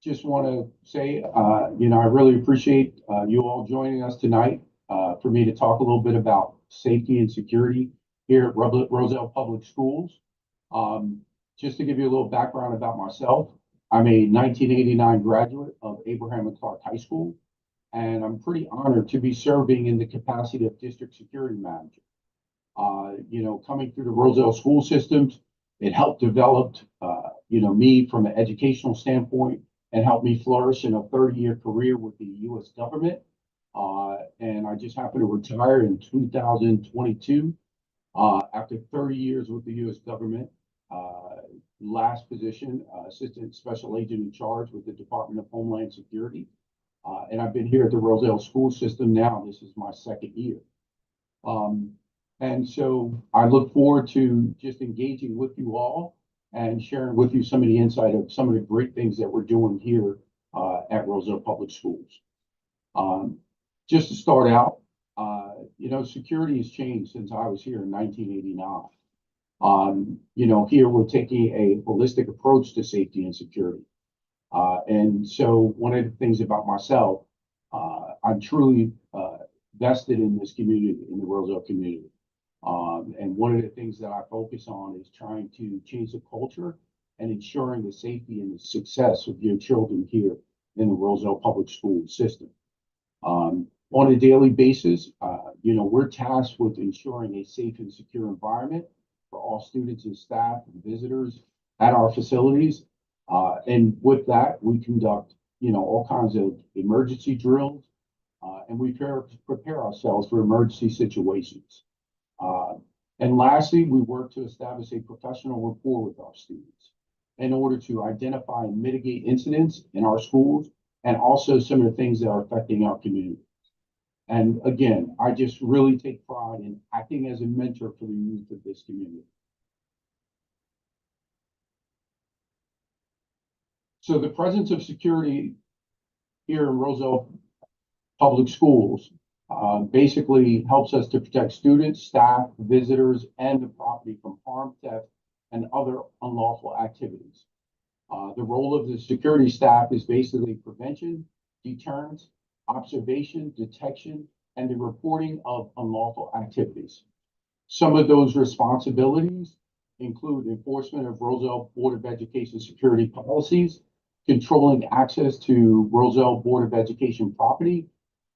Just want to say, I really appreciate you all joining us tonight for me to talk a little bit about safety and security here at Roselle Public Schools. Just to give you a little background about myself, I'm a 1989 graduate of Abraham and Clark High School, and I'm pretty honored to be serving in the capacity of district security manager. Coming through the Roselle school systems, it helped develop, me from an educational standpoint and helped me flourish in a 30-year career with the U.S. government. And I just happened to retire in 2022 after 30 years with the U.S. government. Last position, Assistant Special Agent in Charge with the Department of Homeland Security. And I've been here at the Roselle school system now. This is my second year. And so I look forward to just engaging with you all and sharing with you some of the insight of some of the great things that we're doing here at Roselle Public Schools. Just to start out, security has changed since I was here in 1989. Here we're taking a holistic approach to safety and security. And so one of the things about myself, I'm truly vested in this community, in the Roselle community. And one of the things that I focus on is trying to change the culture and ensuring the safety and the success of your children here in the Roselle Public School system. On a daily basis, we're tasked with ensuring a safe and secure environment for all students and staff and visitors at our facilities. And with that, we conduct, all kinds of emergency drills, and we prepare ourselves for emergency situations. And lastly, we work to establish a professional rapport with our students in order to identify and mitigate incidents in our schools and also some of the things that are affecting our community. And again, I just really take pride in acting as a mentor for the youth of this community. So the presence of security here in Roselle Public Schools basically helps us to protect students, staff, visitors, and the property from harm, theft, and other unlawful activities. The role of the security staff is basically prevention, deterrence, observation, detection, and the reporting of unlawful activities. Some of those responsibilities include enforcement of Roselle Board of Education security policies, controlling access to Roselle Board of Education property,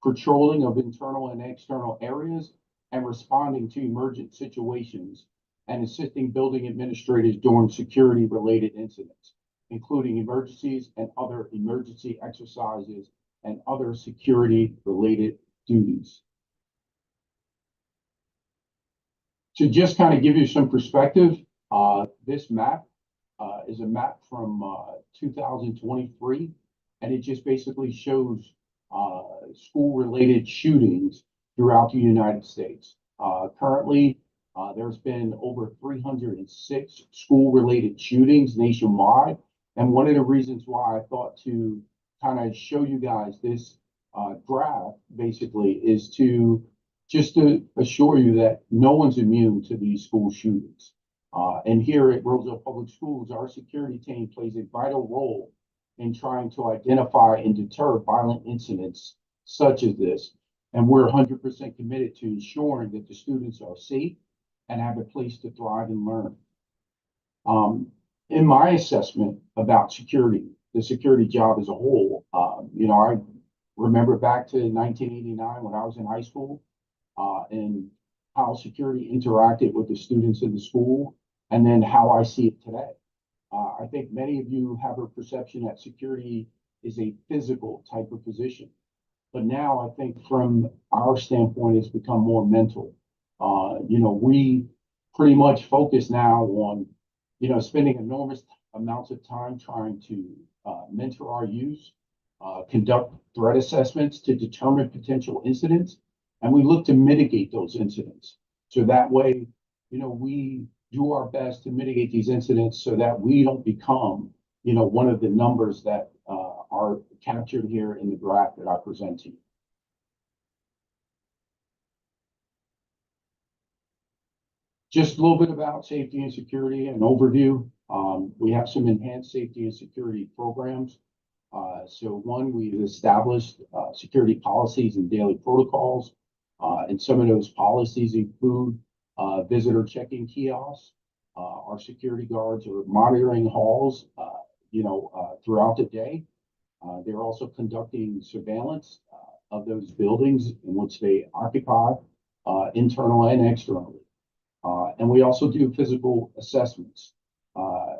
patrolling of internal and external areas, and responding to emergent situations, and assisting building administrators during security-related incidents, including emergencies and other emergency exercises and other security-related duties. To just kind of give you some perspective, this map is a map from 2023, and it just basically shows school-related shootings throughout the United States. Currently, there's been over 306 school-related shootings nationwide. And one of the reasons why I thought to kind of show you guys this graph basically is to assure you that no one's immune to these school shootings. And here at Roselle Public Schools, our security team plays a vital role in trying to identify and deter violent incidents such as this. And we're 100% committed to ensuring that the students are safe and have a place to thrive and learn. In my assessment about security, the security job as a whole, I remember back to 1989 when I was in high school and how security interacted with the students in the school, and then how I see it today. I think many of you have a perception that security is a physical type of position. But now I think from our standpoint, it's become more mental. We pretty much focus now on, spending enormous amounts of time trying to mentor our youth, conduct threat assessments to determine potential incidents, and we look to mitigate those incidents. So that way, we do our best to mitigate these incidents so that we don't become, one of the numbers that are captured here in the graph that I present to you. Just a little bit about safety and security, an overview. We have some enhanced safety and security programs. So one, we've established security policies and daily protocols. And some of those policies include visitor check-in kiosks. Our security guards are monitoring halls, throughout the day. They're also conducting surveillance of those buildings in which they occupy, internal and externally. And we also do physical assessments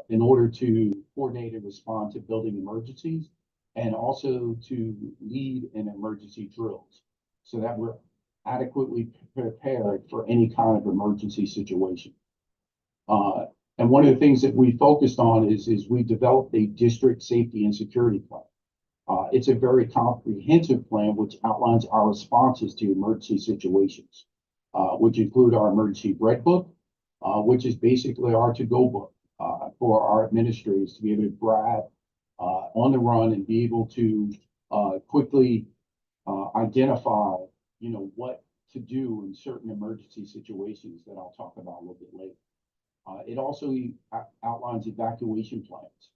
in order to coordinate and respond to building emergencies, and also to lead in emergency drills so that we're adequately prepared for any kind of emergency situation. And one of the things that we focused on is we developed a district safety and security plan. It's a very comprehensive plan which outlines our responses to emergency situations, which include our emergency red book, which is basically our to-go book for our administrators to be able to grab on the run and be able to quickly identify, what to do in certain emergency situations that I'll talk about a little bit later. It also outlines evacuation plans.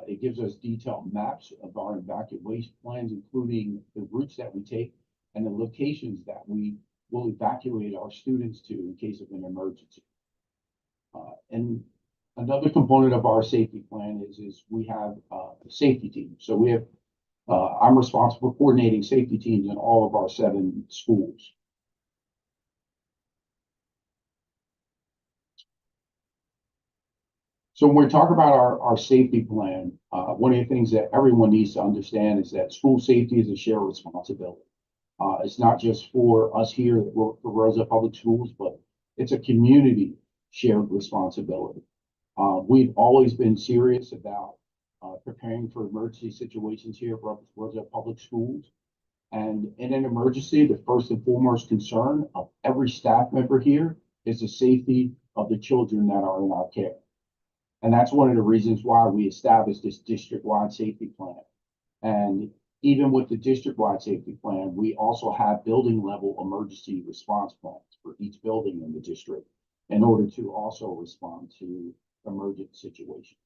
It gives us detailed maps of our evacuation plans, including the routes that we take and the locations that we will evacuate our students to in case of an emergency. And another component of our safety plan is we have a safety team. So we have, I'm responsible for coordinating safety teams in all of our 7 schools. So when we talk about our safety plan, one of the things that everyone needs to understand is that school safety is a shared responsibility. It's not just for us here at Rosa Public Schools, but it's a community shared responsibility. We've always been serious about preparing for emergency situations here at Rosa Public Schools. And in an emergency, the first and foremost concern of every staff member here is the safety of the children that are in our care. And that's one of the reasons why we established this district-wide safety plan. And even with the district-wide safety plan, we also have building-level emergency response plans for each building in the district in order to also respond to emergent situations.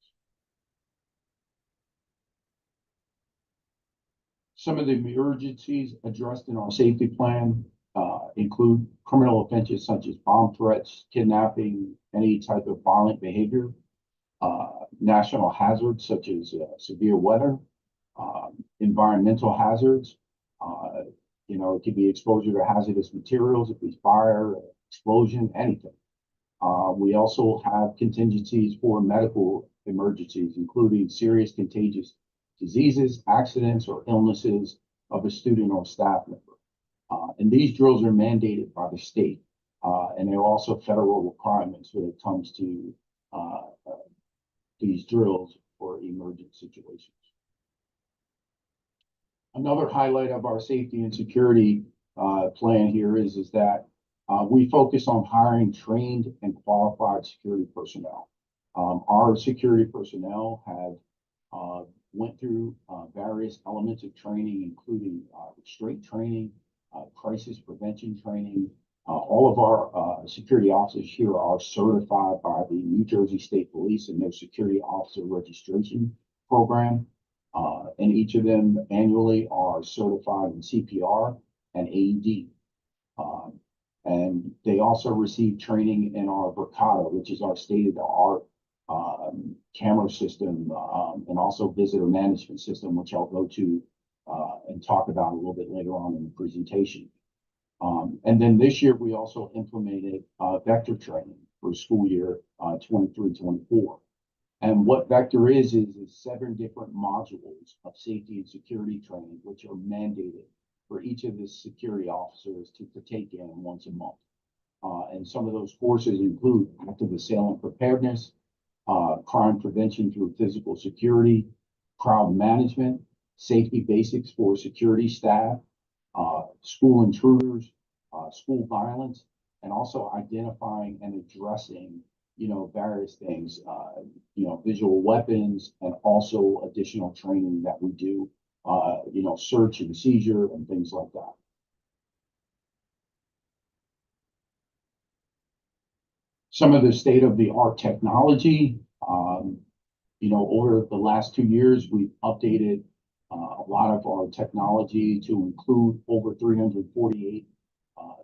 Some of the emergencies addressed in our safety plan include criminal offenses such as bomb threats, kidnapping, any type of violent behavior, national hazards such as severe weather, environmental hazards. It could be exposure to hazardous materials, it could be fire, explosion, anything. We also have contingencies for medical emergencies, including serious contagious diseases, accidents, or illnesses of a student or staff member. And these drills are mandated by the state, and they're also federal requirements when it comes to these drills for emergent situations. Another highlight of our safety and security plan here is that we focus on hiring trained and qualified security personnel. Our security personnel have went through various elements of training, including restraint training, crisis prevention training. All of our security officers here are certified by the New Jersey State Police and their security officer registration program. And each of them annually are certified in CPR and AED. And they also receive training in our Verkada, which is our state-of-the-art camera system, and also visitor management system, which I'll go to and talk about a little bit later on in the presentation. And then this year, we also implemented vector training for school year 23-24. And what vector is 7 different modules of safety and security training, which are mandated for each of the security officers to partake in once a month. And some of those courses include active assailant preparedness, crime prevention through physical security, crowd management, safety basics for security staff, school intruders, school violence, and also identifying and addressing, various things, visual weapons, and also additional training that we do, search and seizure and things like that. Some of the state-of-the-art technology Um, over the last 2 years, we've updated a lot of our technology to include over 348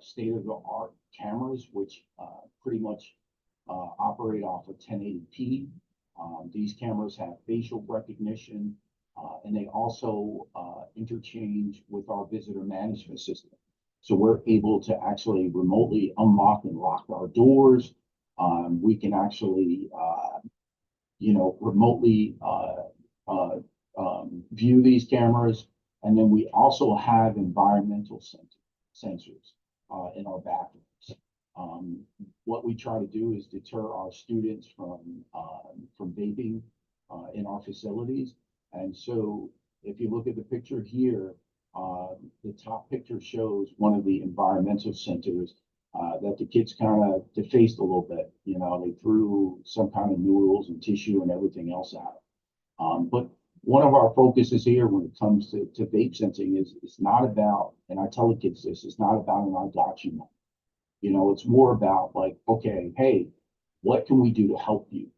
state-of-the-art cameras, which pretty much operate off of 1080p. These cameras have facial recognition, and they also interchange with our visitor management system. So we're able to actually remotely unlock and lock our doors. We can actually, remotely view these cameras. And then we also have environmental sensors in our bathrooms. What we try to do is deter our students from vaping in our facilities. And so if you look at the picture here, the top picture shows one of the environmental centers that the kids kind of defaced a little bit. They threw some kind of noodles and tissue and everything else out. But one of our focuses here when it comes to vape sensing is it's not about, and I tell the kids this, it's not about an I got you moment. It's more about like, okay, hey, what can we do to help you?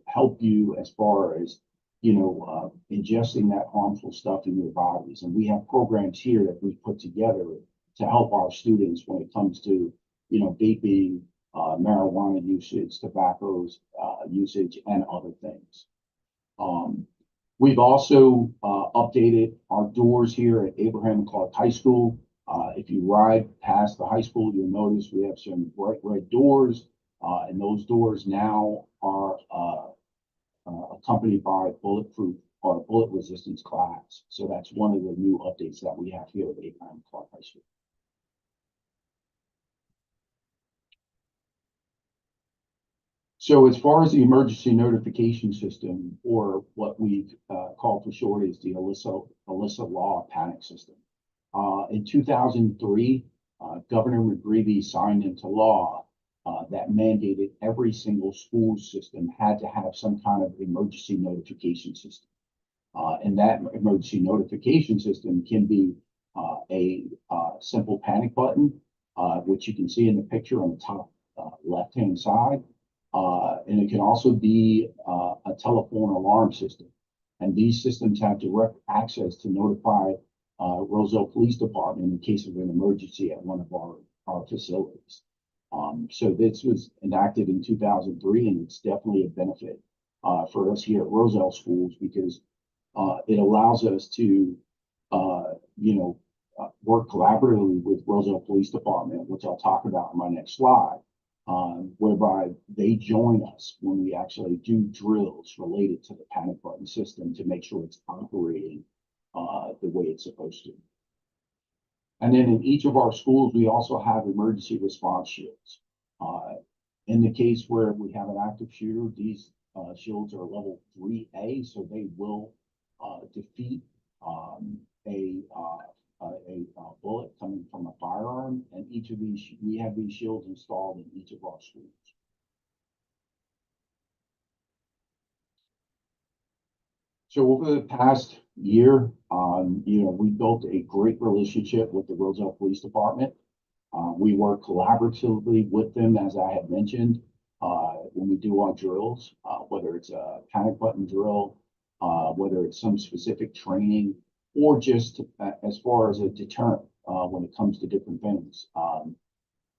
Help you as far as, ingesting that harmful stuff in your bodies. And we have programs here that we've put together to help our students when it comes to, vaping, marijuana usage, tobacco usage, and other things. We've also updated our doors here at Abraham Clark High School. If you ride past the high school, you'll notice we have some bright red doors, and those doors now are accompanied by bulletproof or bullet resistance glass. So that's one of the new updates that we have here at Abraham Clark High School. So as far as the emergency notification system, or what we've called for short is the ELISA law panic system. In 2003, Governor McGreevey signed into law that mandated every single school system had to have some kind of emergency notification system. And that emergency notification system can be a simple panic button, which you can see in the picture on the top left-hand side. And it can also be a telephone alarm system. And these systems have direct access to notify Roselle Police Department in case of an emergency at one of our facilities. So this was enacted in 2003, and it's definitely a benefit for us here at Roselle Schools because it allows us to, work collaboratively with Roselle Police Department, which I'll talk about in my next slide, whereby they join us when we actually do drills related to the panic button system to make sure it's operating the way it's supposed to. And then in each of our schools, we also have emergency response shields. In the case where we have an active shooter, these shields are level 3A, so they will defeat a bullet coming from a firearm. And each of these, we have these shields installed in each of our schools. So over the past year, we built a great relationship with the Roselle Police Department. We work collaboratively with them, as I had mentioned, when we do our drills, whether it's a panic button drill, whether it's some specific training, or just as far as a deterrent when it comes to different things.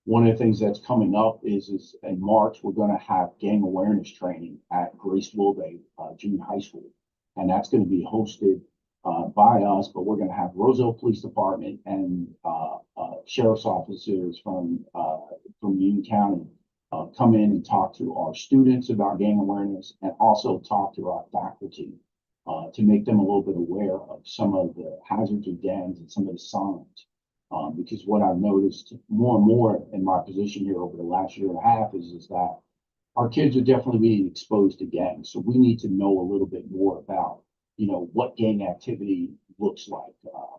One of the things that's coming up is in March, we're going to have gang awareness training at Grace Wilday Junior High School. And that's going to be hosted by us, but we're going to have Roselle Police Department and sheriff's officers from Union County come in and talk to our students about gang awareness, and also talk to our faculty to make them a little bit aware of some of the hazards of gangs and some of the signs. Because what I've noticed more and more in my position here over the last year and a half is that our kids are definitely being exposed to gangs. So we need to know a little bit more about, what gang activity looks like,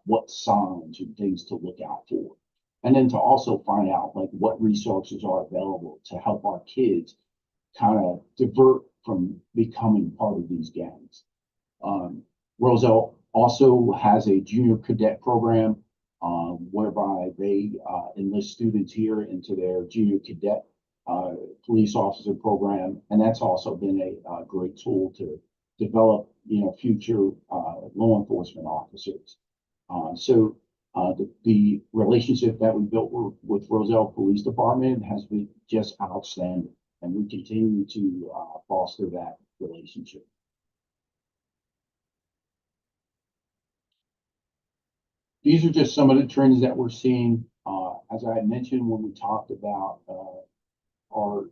what signs and things to look out for. And then to also find out like what resources are available to help our kids kind of divert from becoming part of these gangs. Roselle also has a junior cadet program whereby they enlist students here into their junior cadet police officer program, and that's also been a great tool to develop, future law enforcement officers. The relationship that we built with Roselle Police Department has been just outstanding, and we continue to foster that relationship. These are just some of the trends that we're seeing. As I had mentioned when we talked about our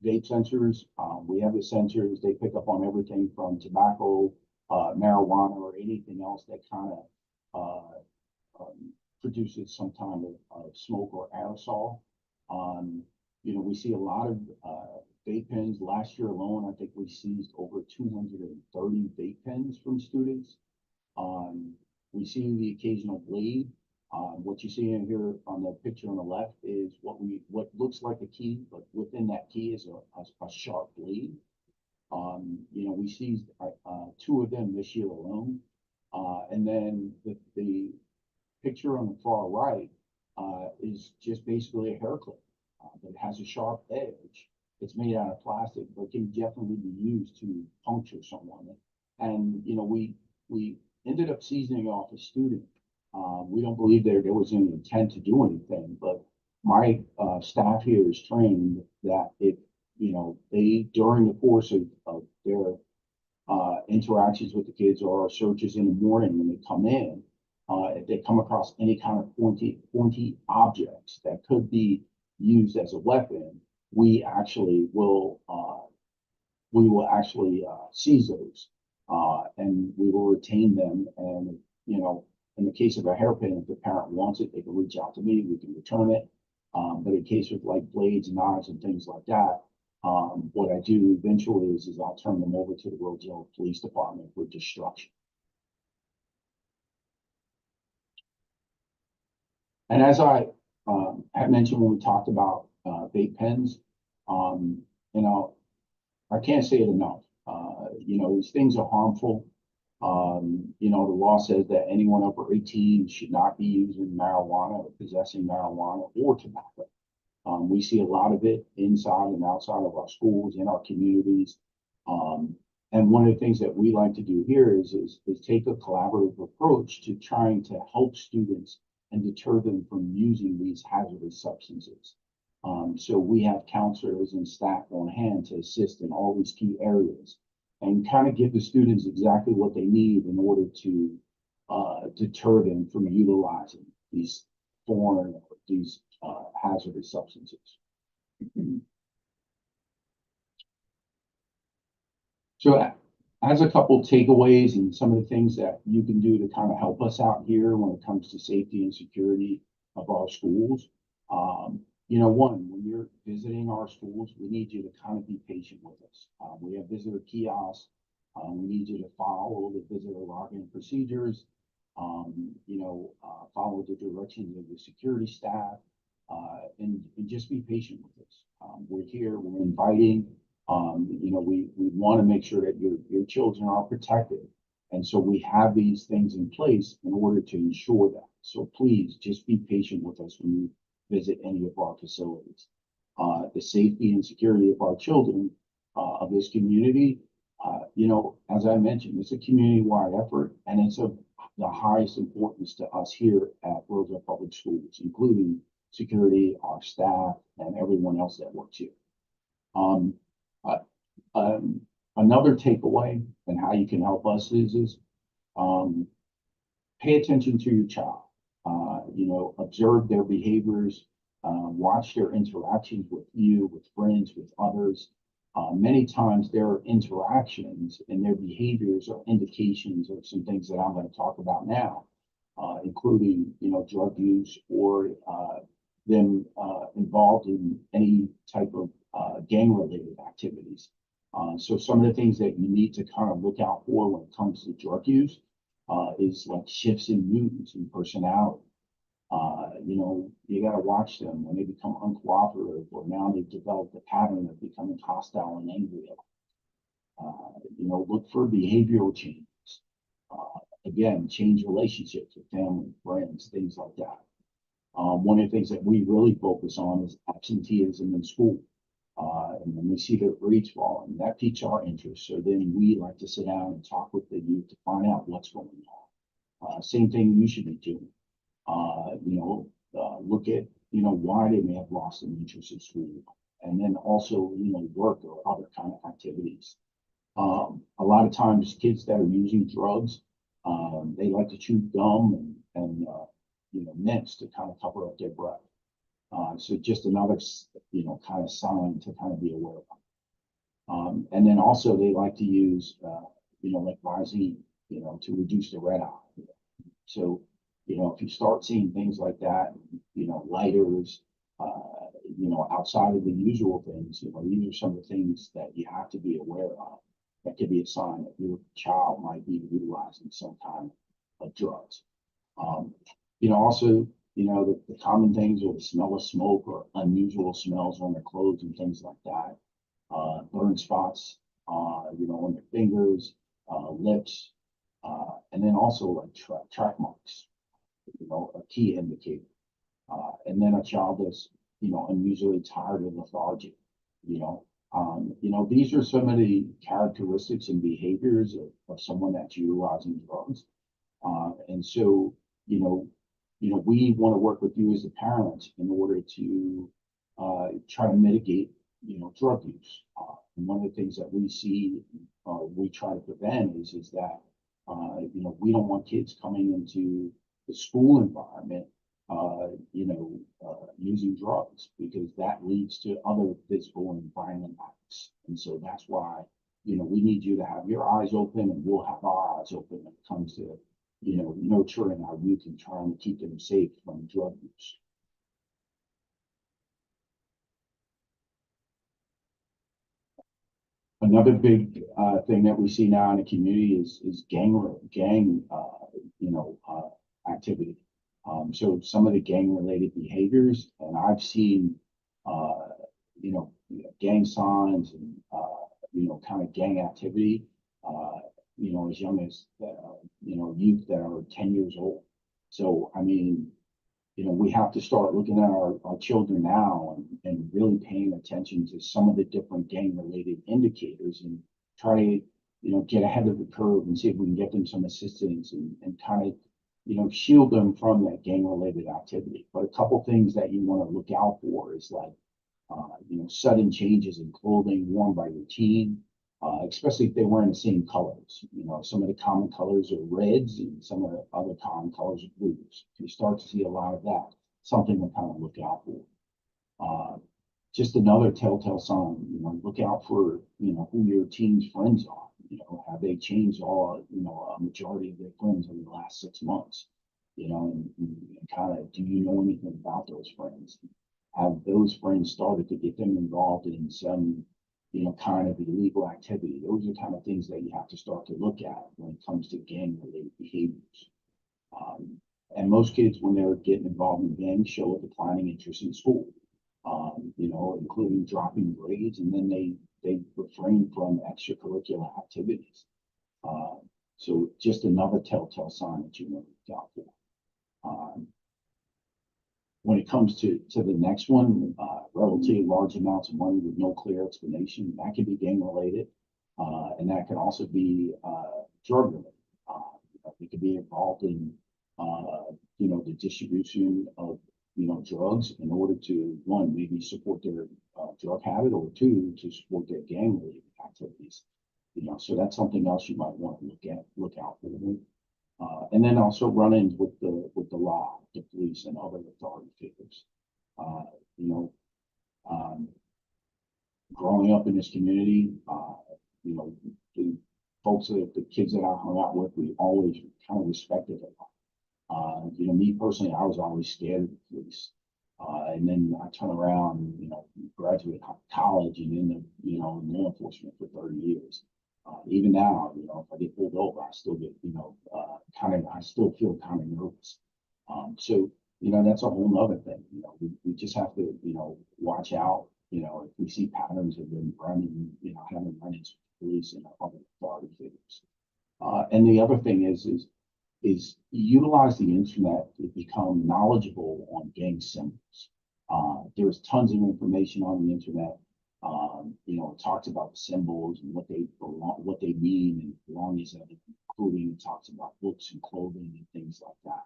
vape sensors, we have the sensors. They pick up on everything from tobacco, marijuana, or anything else that kind of produces some kind of smoke or aerosol. We see a lot of vape pens. Last year alone, I think we seized over 230 vape pens from students. We see the occasional blade. What you see in here on the picture on the left is what looks like a key, but within that key is a sharp blade. We seized 2 of them this year alone. And then the picture on the far right is just basically a hair clip that has a sharp edge. It's made out of plastic, but can definitely be used to puncture someone. And we ended up seizing off a student. We don't believe there was any intent to do anything, but my staff here is trained that if they during the course of their interactions with the kids or our searches in the morning when they come in, if they come across any kind of pointy objects that could be used as a weapon, we will actually seize those, and we will retain them. And in the case of a hairpin, if the parent wants it, they can reach out to me. We can return it. But in case of like blades, knives, and things like that, what I do eventually is I'll turn them over to the Roselle Police Department for destruction. And as I had mentioned when we talked about vape pens, I can't say it enough. These things are harmful. The law says that anyone over 18 should not be using marijuana or possessing marijuana or tobacco. We see a lot of it inside and outside of our schools, in our communities. And one of the things that we like to do here is take a collaborative approach to trying to help students and deter them from using these hazardous substances. So we have counselors and staff on hand to assist in all these key areas and kind of give the students exactly what they need in order to deter them from utilizing these foreign, these hazardous substances. So as a couple takeaways and some of the things that you can do to kind of help us out here when it comes to safety and security of our schools. One, when you're visiting our schools, we need you to kind of be patient with us. We have visitor kiosks. We need you to follow the visitor login procedures, follow the directions of the security staff, and just be patient with us. We're here, we're inviting. We want to make sure that your children are protected. And so we have these things in place in order to ensure that. So please just be patient with us when you visit any of our facilities. The safety and security of our children, of this community, as I mentioned, it's a community-wide effort, and it's of the highest importance to us here at Roselle Public Schools, including security, our staff, and everyone else that works here. Another takeaway and how you can help us is pay attention to your child. Observe their behaviors, watch their interactions with you, with friends, with others. Many times their interactions and their behaviors are indications of some things that I'm going to talk about now, including, drug use or them involved in any type of gang-related activities. So some of the things that you need to kind of look out for when it comes to drug use is like shifts in moods and personality. You got to watch them when they become uncooperative, or now they've developed a pattern of becoming hostile and angry. Look for behavioral changes. Again, change relationships with family, friends, things like that. One of the things that we really focus on is absenteeism in school. And then we see their grades falling. That piques our interest. So then we like to sit down and talk with the youth to find out what's going on. Same thing you should be doing. Look at, why they may have lost an interest in school. And then also, work or other kind of activities. A lot of times kids that are using drugs, they like to chew gum and mints to kind of cover up their breath. So just another, kind of sign to kind of be aware of. And then also they like to use, like Visine, to reduce the red eye. So, if you start seeing things like that, lighters, outside of the usual things, these are some of the things that you have to be aware of. That could be a sign that your child might be utilizing some kind of drugs. Also, the common things are the smell of smoke or unusual smells on their clothes and things like that. Burn spots, on their fingers, lips, and then also like track marks, a key indicator. And then a child that's, unusually tired and lethargic, these are some of the characteristics and behaviors of someone that's utilizing drugs. And so, we want to work with you as the parents in order to try to mitigate, drug use. And one of the things that we see, we try to prevent is that, we don't want kids coming into the school environment, using drugs, because that leads to other physical and violent acts. And so that's why, we need you to have your eyes open, and we'll have our eyes open when it comes to, nurturing our youth and trying to keep them safe from drug use. Another big thing that we see now in the community is gang activity. So some of the gang related behaviors, and I've seen gang signs and kind of gang activity as young as youth that are 10 years old. So I mean, we have to start looking at our children now and really paying attention to some of the different gang related indicators and try to, get ahead of the curve and see if we can get them some assistance and kind of, shield them from that gang related activity. But a couple things that you want to look out for is like, sudden changes in clothing worn by your teen, especially if they're wearing the same colors. Some of the common colors are reds and some of the other common colors are blues. If you start to see a lot of that, something to kind of look out for. Just another telltale sign, look out for, who your teen's friends are. Have they changed a majority of their friends in the last 6 months? And kind of, do you know anything about those friends? Have those friends started to get them involved in some, kind of illegal activity? Those are kind of things that you have to start to look at when it comes to gang-related behaviors. And most kids, when they're getting involved in gangs, show a declining interest in school, including dropping grades, and then they refrain from extracurricular activities. So just another telltale sign that you want to look out for. When it comes to the next one, relatively large amounts of money with no clear explanation, that can be gang related, and that can also be drug related. They could be involved in, the distribution of, drugs in order to, one, maybe support their drug habit, or two, to support their gang related activities. So that's something else you might want to look out for. And then also run-ins with the law, the police, and other authority figures. Growing up in this community, the folks the kids that I hung out with, we always kind of respected them. Me personally, I was always scared of the police. And then I turn around, graduate college and in in law enforcement for 30 years. Even now, if I get pulled over, I still get, I still feel kind of nervous. So, that's a whole nother thing. We just have to, watch out, if we see patterns of them running, having run-ins with police and other authority figures. And the other thing is utilize the internet to become knowledgeable on gang symbols. There's tons of information on the internet. You know, it talks about the symbols and what they mean and belongings, including it talks about books and clothing and things like that.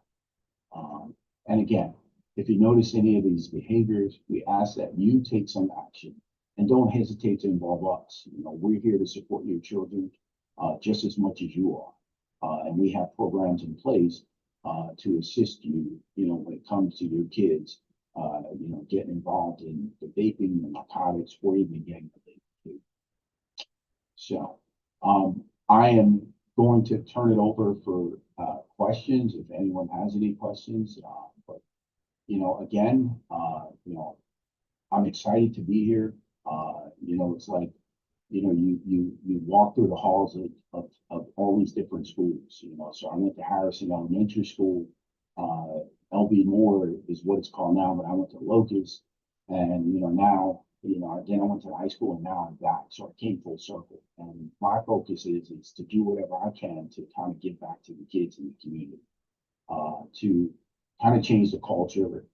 And again, if you notice any of these behaviors, we ask that you take some action and don't hesitate to involve us. You know, we're here to support your children just as much as you are. And we have programs in place to assist you, you know, when it comes to your kids, you know, getting involved in the vaping, the narcotics, or even gang related. So I am going to turn it over for questions if anyone has any questions. But you know, again, you know, I'm excited to be here. You know, it's like, you know, you walk through the halls of all these different schools. You know, so I went to Harrison Elementary School. LB Moore is what it's called now, but I went to Locust, and you know now, you know, again I went to high school, and now I'm back. So I came full circle, and my focus is to do whatever I can to kind of give back to the kids in the community, to kind of change the culture,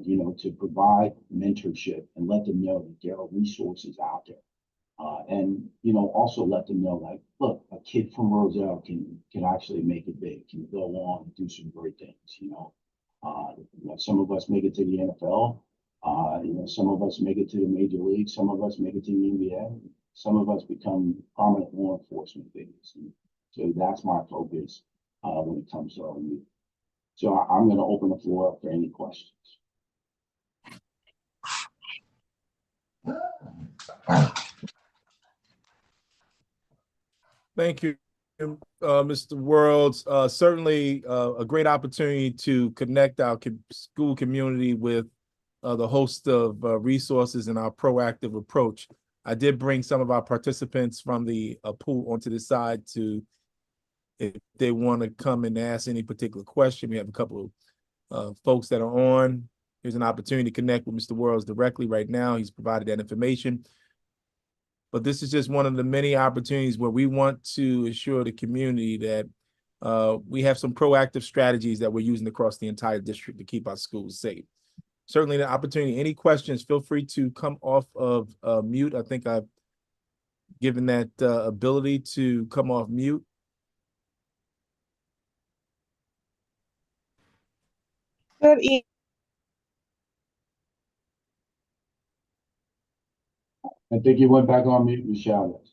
you know, to provide mentorship and let them know that there are resources out there. And you know, also let them know, like, look, a kid from Roselle can actually make it big, can go on and do some great things. You know, some of us make it to the NFL. You know, some of us make it to the major league. Some of us make it to the NBA. Some of us become prominent law enforcement figures. And so that's my focus when it comes to our youth. So I'm going to open the floor up for any questions. Thank you, Mr. Worlds. Certainly a great opportunity to connect our school community with the host of resources and our proactive approach. I did bring some of our participants from the pool onto the side to, if they want to come and ask any particular question. We have a couple of folks that are on. Here's an opportunity to connect with Mr. Worlds directly right now. He's provided that information. But this is just one of the many opportunities where we want to assure the community that we have some proactive strategies that we're using across the entire district to keep our schools safe. Certainly the opportunity, any questions, feel free to come off of mute. I think I've given that ability to come off mute. Good evening. I think you went back on mute, Michelle.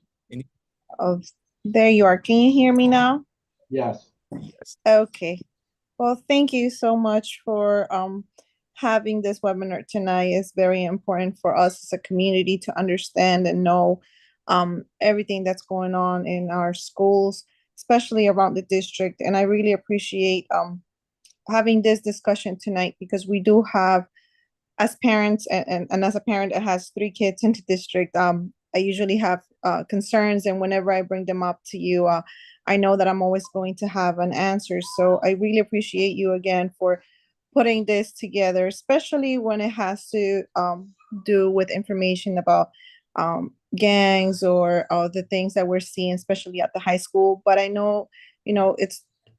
Oh, there you are. Can you hear me now? Yes. Yes. Okay. Well, thank you so much for having this webinar tonight. It's very important for us as a community to understand and know everything that's going on in our schools, especially around the district. And I really appreciate having this discussion tonight, because we do have, as parents and as a parent that has 3 kids in the district, I usually have concerns, and whenever I bring them up to you, I know that I'm always going to have an answer. So I really appreciate you again for putting this together, especially when it has to do with information about gangs or the things that we're seeing, especially at the high school. But I know, you know,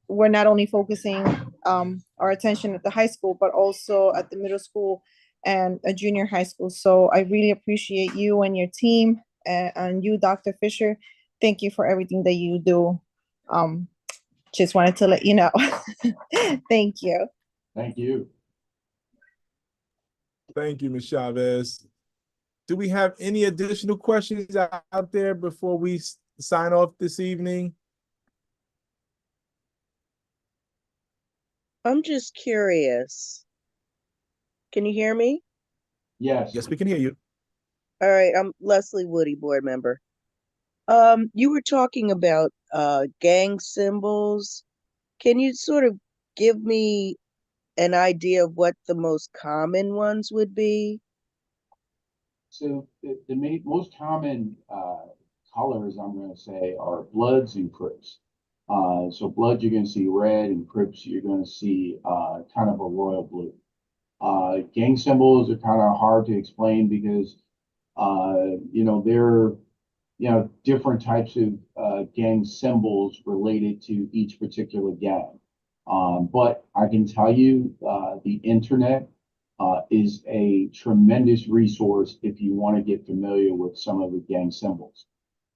we're not only focusing our attention at the high school, but also at the middle school and a junior high school. So I really appreciate you and your team, and you, Dr. Fisher. Thank you for everything that you do. Just wanted to let you know. Thank you. Thank you. Thank you, Ms. Chavez. Do we have any additional questions out there before we sign off this evening? I'm just curious. Can you hear me? Yes. Yes, we can hear you. All right, I'm Leslie Woody, board member. You were talking about gang symbols. Can you sort of give me an idea of what the most common ones would be? So the most common colors, I'm going to say, are Bloods and Crips. So Bloods, you're going to see red, and Crips, you're going to see kind of a royal blue. Gang symbols are kind of hard to explain because, you know, they're, you know, different types of gang symbols related to each particular gang. But I can tell you the internet is a tremendous resource if you want to get familiar with some of the gang symbols.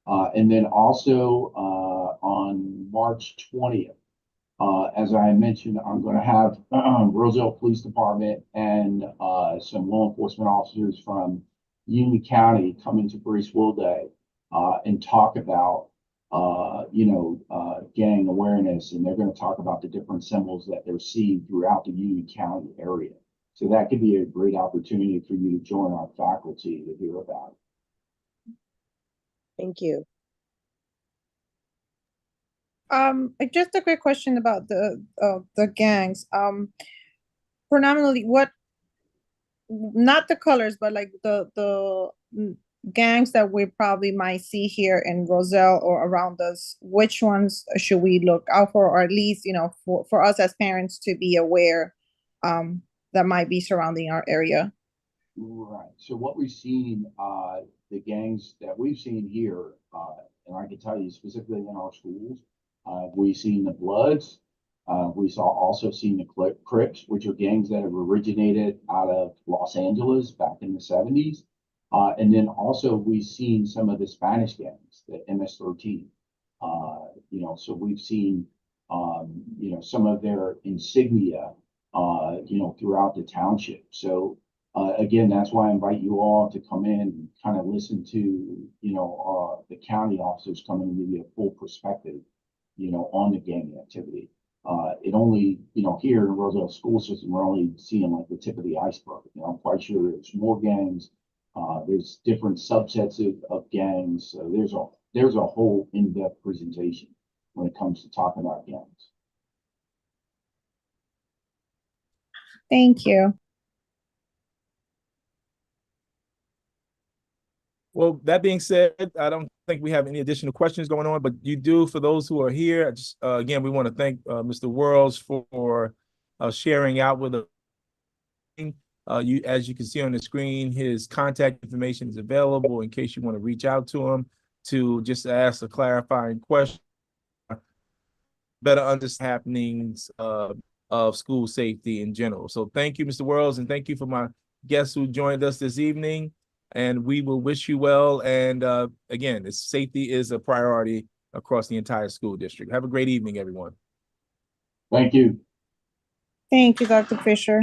And then also on March 20th, as I mentioned, I'm going to have Roselle Police Department and some law enforcement officers from Union County come into Bracewell Day and talk about, gang awareness. And they're going to talk about the different symbols that they're seeing throughout the Union County area. So that could be a great opportunity for you to join our faculty to hear about it. Thank you. Just a quick question about the gangs. Predominantly, what, not the colors, but like the gangs that we probably might see here in Roselle or around us, which ones should we look out for, or at least, for us as parents to be aware, that might be surrounding our area? Right. So what we've seen, the gangs that we've seen here, and I can tell you specifically in our schools, we've seen the Bloods. We also seen the Crips, which are gangs that have originated out of Los Angeles back in the 70s. And then also we've seen some of the Spanish gangs, the MS-13. So we've seen, some of their insignia, throughout the township. So again, that's why I invite you all to come in and kind of listen to, the county officers come in and give you a full perspective, on the gang activity. It only, here in Roselle school system, we're only seeing like the tip of the iceberg. I'm quite sure there's more gangs. There's different subsets of gangs. So there's a whole in-depth presentation when it comes to talking about gangs. Thank you. Well, that being said, I don't think we have any additional questions going on, but you do, for those who are here. Just again, we want to thank Mr. Worlds for sharing out with us. As you can see on the screen, his contact information is available in case you want to reach out to him to just ask a clarifying question, better understand happenings of school safety in general. So thank you, Mr. Worlds, and thank you for my guests who joined us this evening. And we will wish you well. And again, safety is a priority across the entire school district. Have a great evening, everyone. Thank you. Thank you, Dr. Fisher.